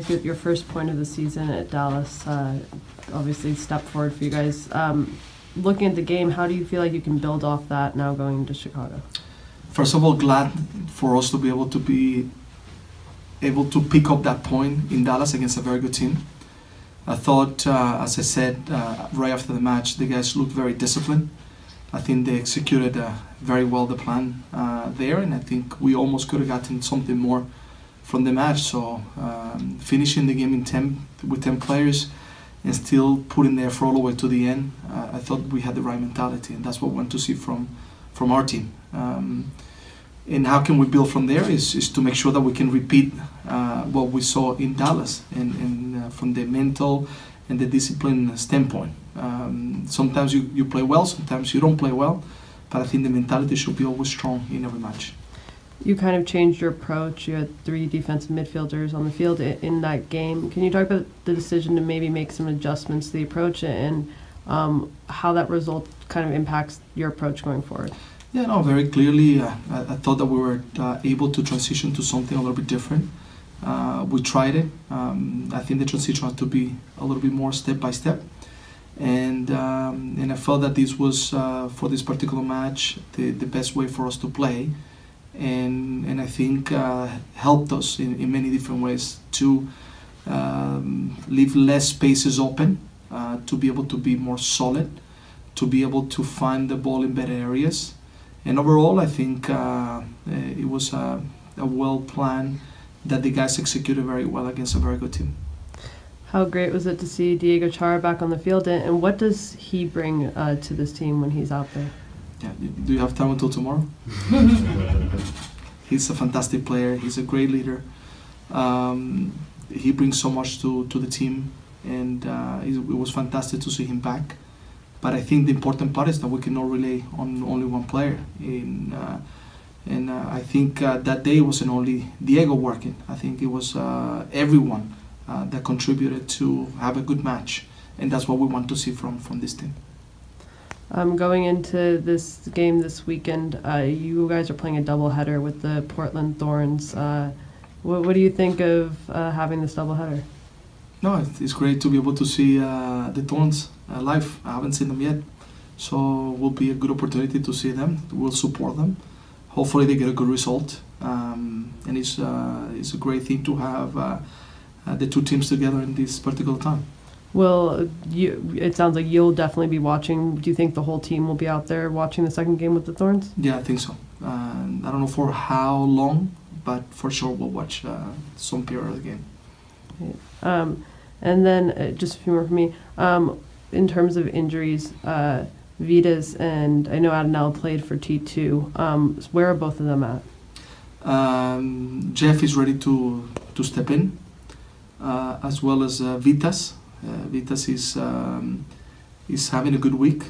Your first point of the season at Dallas, obviously step forward for you guys. Looking at the game, how do you feel like you can build off that now going to Chicago? First of all, glad for us to be able to pick up that point in Dallas against a very good team. I thought, as I said right after the match, the guys looked very disciplined. I think they executed very well the plan there, and I think we almost could have gotten something more from the match. So finishing the game with 10 players and still putting the effort all the way to the end, I thought we had the right mentality, and that's what we want to see from our team. And how can we build from there is to make sure that we can repeat what we saw in Dallas and from the mental and the discipline standpoint. Sometimes you play well, sometimes you don't play well, but I think the mentality should be always strong in every match. You kind of changed your approach. You had 3 defensive midfielders on the field in that game. Can you talk about the decision to maybe make some adjustments to the approach and how that result kind of impacts your approach going forward? Yeah, no, very clearly. I thought that we were able to transition to something a little bit different. We tried it. I think the transition had to be a little bit more step by step. And I felt that this was, for this particular match, the best way for us to play. And I think helped us in many different ways to leave less spaces open, to be able to be more solid, to be able to find the ball in better areas. And overall, I think it was a well planned that the guys executed very well against a very good team. How great was it to see Diego Chara back on the field, and what does he bring to this team when he's out there? Yeah, do you have time until tomorrow? He's a fantastic player. He's a great leader. He brings so much to the team, and it was fantastic to see him back. But I think the important part is that we cannot rely on only one player. And I think that day wasn't only Diego working. I think it was everyone that contributed to have a good match. And that's what we want to see from this team. Going into this game this weekend, you guys are playing a doubleheader with the Portland Thorns. What do you think of having this doubleheader? No, it's great to be able to see the Thorns live. I haven't seen them yet, so it will be a good opportunity to see them. We'll support them. Hopefully they get a good result, and it's a great thing to have the 2 teams together in this particular time. Well, it sounds like you'll definitely be watching. Do you think the whole team will be out there watching the second game with the Thorns? Yeah, I think so. I don't know for how long, but for sure we'll watch some period of the game. Okay. And then just a few more from me. In terms of injuries, Vitas and I know Adonel played for T2. Where are both of them at? Jeff is ready to step in, as well as Vitas. Vitas is having a good week.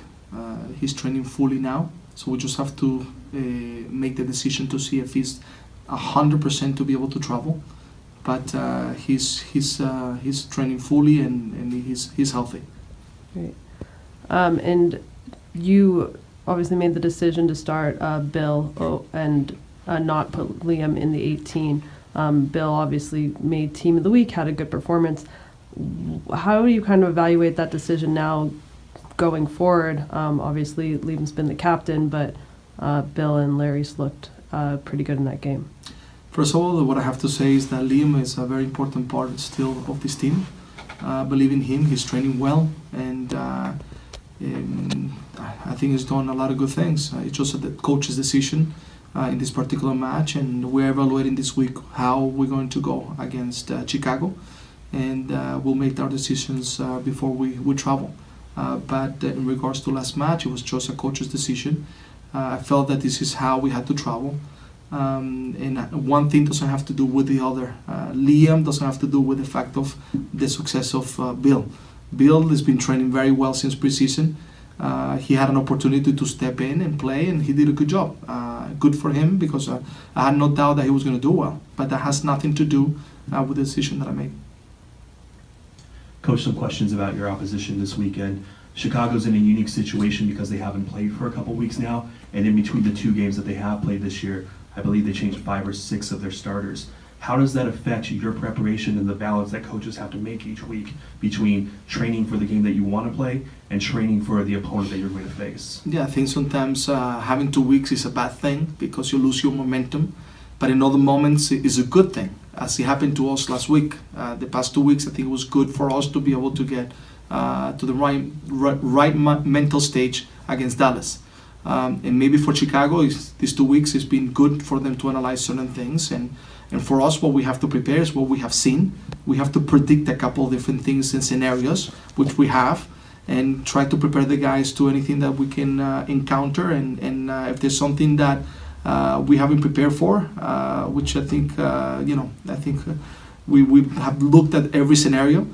He's training fully now, so we just have to make the decision to see if he's 100% to be able to travel. But he's training fully and he's healthy. Great. And you obviously made the decision to start Bill and not put Liam in the 18. Bill obviously made Team of the Week, had a good performance. How do you kind of evaluate that decision now going forward? Obviously Liam's been the captain, but Bill and Larry's looked pretty good in that game. First of all, what I have to say is that Liam is a very important part still of this team. Believe in him, he's training well, and I think he's done a lot of good things. It's just the coach's decision in this particular match, and we're evaluating this week how we're going to go against Chicago, and we'll make our decisions before we travel. But in regards to last match, it was just a coach's decision. I felt that this is how we had to travel. And one thing doesn't have to do with the other. Liam doesn't have to do with the fact of the success of Bill. Bill has been training very well since preseason. He had an opportunity to step in and play, and he did a good job. Good for him, because I had no doubt that he was going to do well. But that has nothing to do with the decision that I made. Coach, some questions about your opposition this weekend. Chicago's in a unique situation because they haven't played for a couple weeks now, and in between the 2 games that they have played this year, I believe they changed 5 or 6 of their starters. How does that affect your preparation and the balance that coaches have to make each week between training for the game that you want to play and training for the opponent that you're going to face? Yeah, I think sometimes having 2 weeks is a bad thing because you lose your momentum, but in other moments it is a good thing, as it happened to us last week. The past 2 weeks, I think it was good for us to be able to get to the right mental stage against Dallas. And maybe for Chicago, these 2 weeks has been good for them to analyze certain things. And for us, what we have to prepare is what we have seen. We have to predict a couple of different things and scenarios, which we have, and try to prepare the guys to anything that we can encounter. And if there's something that we haven't prepared for, which I think, we have looked at every scenario,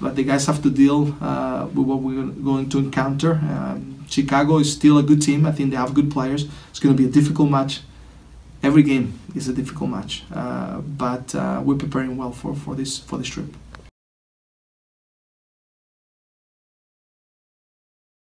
but the guys have to deal with what we're going to encounter. Chicago is still a good team. I think they have good players. It's going to be a difficult match. Every game is a difficult match, but we're preparing well for this trip.